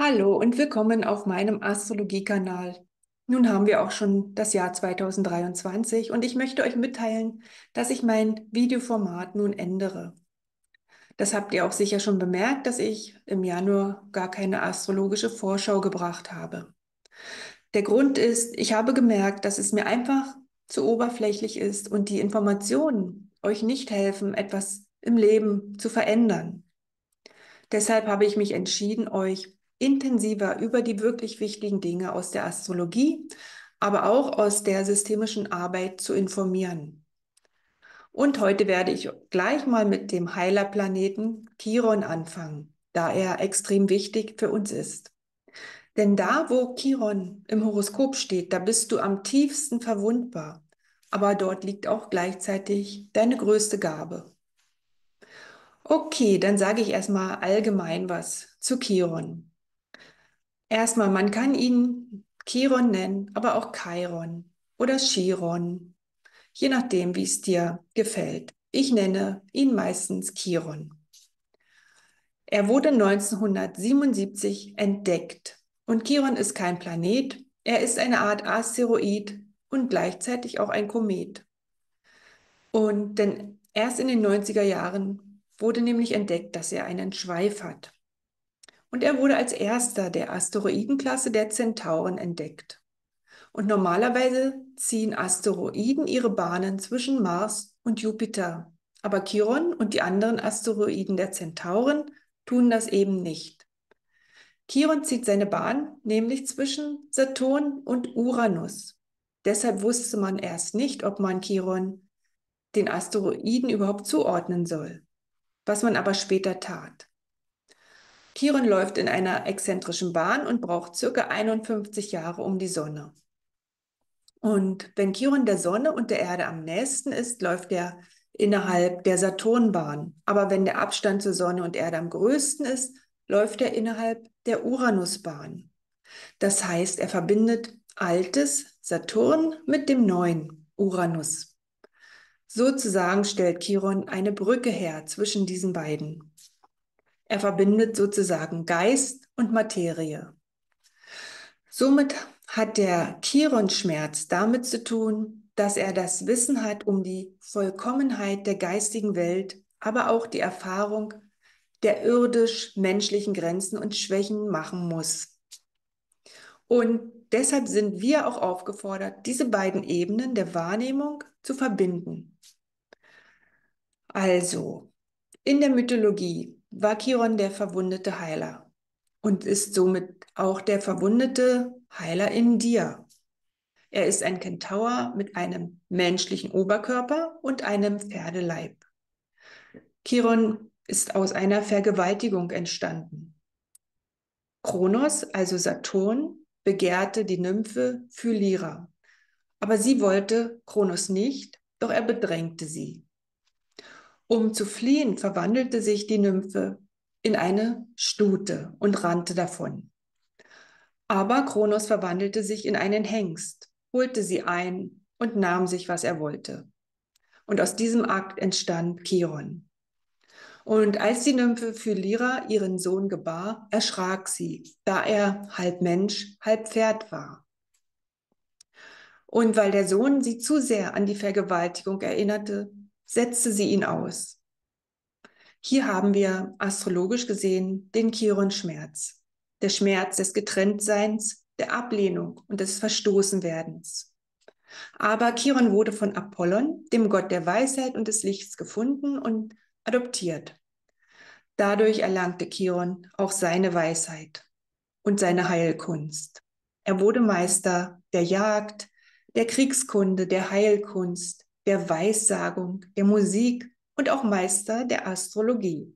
Hallo und willkommen auf meinem Astrologie-Kanal. Nun haben wir auch schon das Jahr 2023 und ich möchte euch mitteilen, dass ich mein Videoformat nun ändere. Das habt ihr auch sicher schon bemerkt, dass ich im Januar gar keine astrologische Vorschau gebracht habe. Der Grund ist, ich habe gemerkt, dass es mir einfach zu oberflächlich ist und die Informationen euch nicht helfen, etwas im Leben zu verändern. Deshalb habe ich mich entschieden, euch intensiver über die wirklich wichtigen Dinge aus der Astrologie, aber auch aus der systemischen Arbeit zu informieren. Und heute werde ich gleich mal mit dem Heilerplaneten Chiron anfangen, da er extrem wichtig für uns ist. Denn da, wo Chiron im Horoskop steht, da bist du am tiefsten verwundbar. Aber dort liegt auch gleichzeitig deine größte Gabe. Okay, dann sage ich erstmal allgemein was zu Chiron. Erstmal, man kann ihn Chiron nennen, aber auch Chiron oder Chiron, je nachdem, wie es dir gefällt. Ich nenne ihn meistens Chiron. Er wurde 1977 entdeckt und Chiron ist kein Planet, er ist eine Art Asteroid und gleichzeitig auch ein Komet. Und denn erst in den 90er Jahren wurde nämlich entdeckt, dass er einen Schweif hat. Und er wurde als erster der Asteroidenklasse der Zentauren entdeckt. Und normalerweise ziehen Asteroiden ihre Bahnen zwischen Mars und Jupiter. Aber Chiron und die anderen Asteroiden der Zentauren tun das eben nicht. Chiron zieht seine Bahn nämlich zwischen Saturn und Uranus. Deshalb wusste man erst nicht, ob man Chiron den Asteroiden überhaupt zuordnen soll, was man aber später tat. Chiron läuft in einer exzentrischen Bahn und braucht circa 51 Jahre um die Sonne. Und wenn Chiron der Sonne und der Erde am nächsten ist, läuft er innerhalb der Saturnbahn. Aber wenn der Abstand zur Sonne und Erde am größten ist, läuft er innerhalb der Uranusbahn. Das heißt, er verbindet altes Saturn mit dem neuen Uranus. Sozusagen stellt Chiron eine Brücke her zwischen diesen beiden. Er verbindet sozusagen Geist und Materie. Somit hat der Chiron-Schmerz damit zu tun, dass er das Wissen hat um die Vollkommenheit der geistigen Welt, aber auch die Erfahrung der irdisch-menschlichen Grenzen und Schwächen machen muss. Und deshalb sind wir auch aufgefordert, diese beiden Ebenen der Wahrnehmung zu verbinden. Also, in der Mythologie war Chiron der verwundete Heiler und ist somit auch der verwundete Heiler in dir. Er ist ein Kentaur mit einem menschlichen Oberkörper und einem Pferdeleib. Chiron ist aus einer Vergewaltigung entstanden. Kronos, also Saturn, begehrte die Nymphe Phyllira. Aber sie wollte Kronos nicht, doch er bedrängte sie. Um zu fliehen, verwandelte sich die Nymphe in eine Stute und rannte davon. Aber Kronos verwandelte sich in einen Hengst, holte sie ein und nahm sich, was er wollte. Und aus diesem Akt entstand Chiron. Und als die Nymphe Phyllira ihren Sohn gebar, erschrak sie, da er halb Mensch, halb Pferd war. Und weil der Sohn sie zu sehr an die Vergewaltigung erinnerte, setzte sie ihn aus. Hier haben wir astrologisch gesehen den Chiron-Schmerz. Der Schmerz des Getrenntseins, der Ablehnung und des Verstoßenwerdens. Aber Chiron wurde von Apollon, dem Gott der Weisheit und des Lichts, gefunden und adoptiert. Dadurch erlangte Chiron auch seine Weisheit und seine Heilkunst. Er wurde Meister der Jagd, der Kriegskunde, der Heilkunst, der Weissagung, der Musik und auch Meister der Astrologie.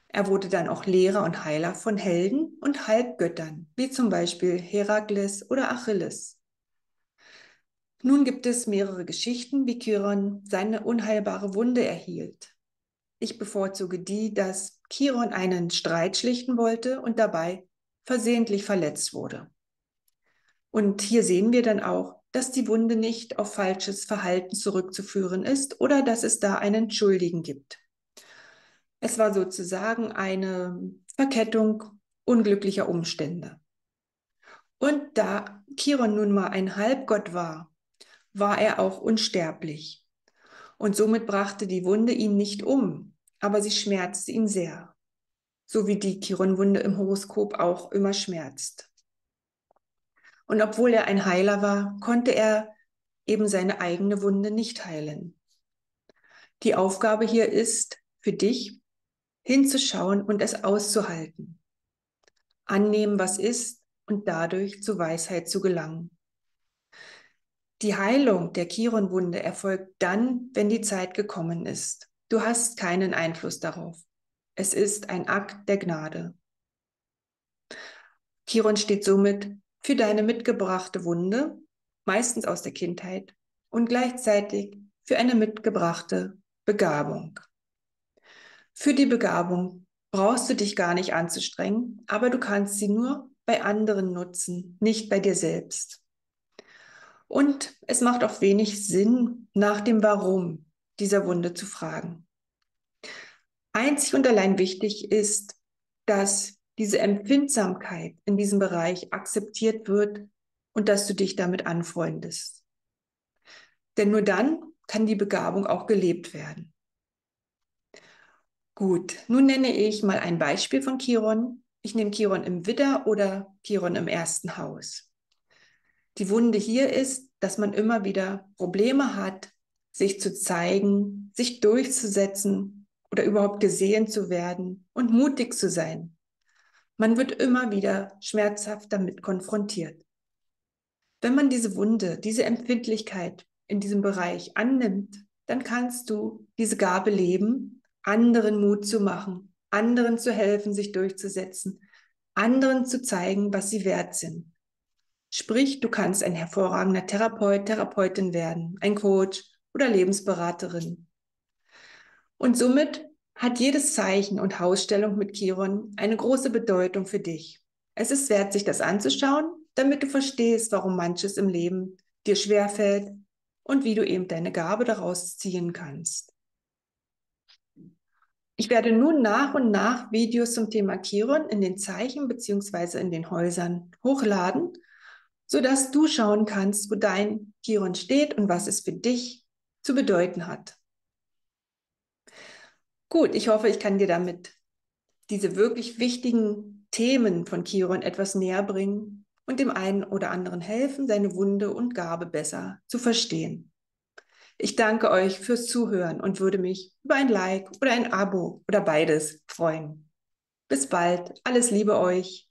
Er wurde dann auch Lehrer und Heiler von Helden und Halbgöttern, wie zum Beispiel Herakles oder Achilles. Nun gibt es mehrere Geschichten, wie Chiron seine unheilbare Wunde erhielt. Ich bevorzuge die, dass Chiron einen Streit schlichten wollte und dabei versehentlich verletzt wurde. Und hier sehen wir dann auch, dass die Wunde nicht auf falsches Verhalten zurückzuführen ist oder dass es da einen Schuldigen gibt. Es war sozusagen eine Verkettung unglücklicher Umstände. Und da Chiron nun mal ein Halbgott war, war er auch unsterblich. Und somit brachte die Wunde ihn nicht um, aber sie schmerzte ihn sehr, so wie die Chiron-Wunde im Horoskop auch immer schmerzt. Und obwohl er ein Heiler war, konnte er eben seine eigene Wunde nicht heilen. Die Aufgabe hier ist für dich, hinzuschauen und es auszuhalten. Annehmen, was ist und dadurch zur Weisheit zu gelangen. Die Heilung der Chiron-Wunde erfolgt dann, wenn die Zeit gekommen ist. Du hast keinen Einfluss darauf. Es ist ein Akt der Gnade. Chiron steht somit für deine mitgebrachte Wunde, meistens aus der Kindheit, und gleichzeitig für eine mitgebrachte Begabung. Für die Begabung brauchst du dich gar nicht anzustrengen, aber du kannst sie nur bei anderen nutzen, nicht bei dir selbst. Und es macht auch wenig Sinn, nach dem Warum dieser Wunde zu fragen. Einzig und allein wichtig ist, dass diese Empfindsamkeit in diesem Bereich akzeptiert wird und dass du dich damit anfreundest. Denn nur dann kann die Begabung auch gelebt werden. Gut, nun nenne ich mal ein Beispiel von Chiron. Ich nehme Chiron im Widder oder Chiron im ersten Haus. Die Wunde hier ist, dass man immer wieder Probleme hat, sich zu zeigen, sich durchzusetzen oder überhaupt gesehen zu werden und mutig zu sein. Man wird immer wieder schmerzhaft damit konfrontiert. Wenn man diese Wunde, diese Empfindlichkeit in diesem Bereich annimmt, dann kannst du diese Gabe leben, anderen Mut zu machen, anderen zu helfen, sich durchzusetzen, anderen zu zeigen, was sie wert sind. Sprich, du kannst ein hervorragender Therapeut, Therapeutin werden, ein Coach oder Lebensberaterin. Und somit hat jedes Zeichen und Hausstellung mit Chiron eine große Bedeutung für dich. Es ist wert, sich das anzuschauen, damit du verstehst, warum manches im Leben dir schwerfällt und wie du eben deine Gabe daraus ziehen kannst. Ich werde nun nach und nach Videos zum Thema Chiron in den Zeichen bzw. in den Häusern hochladen, sodass du schauen kannst, wo dein Chiron steht und was es für dich zu bedeuten hat. Gut, ich hoffe, ich kann dir damit diese wirklich wichtigen Themen von Chiron etwas näher bringen und dem einen oder anderen helfen, seine Wunde und Gabe besser zu verstehen. Ich danke euch fürs Zuhören und würde mich über ein Like oder ein Abo oder beides freuen. Bis bald, alles Liebe euch.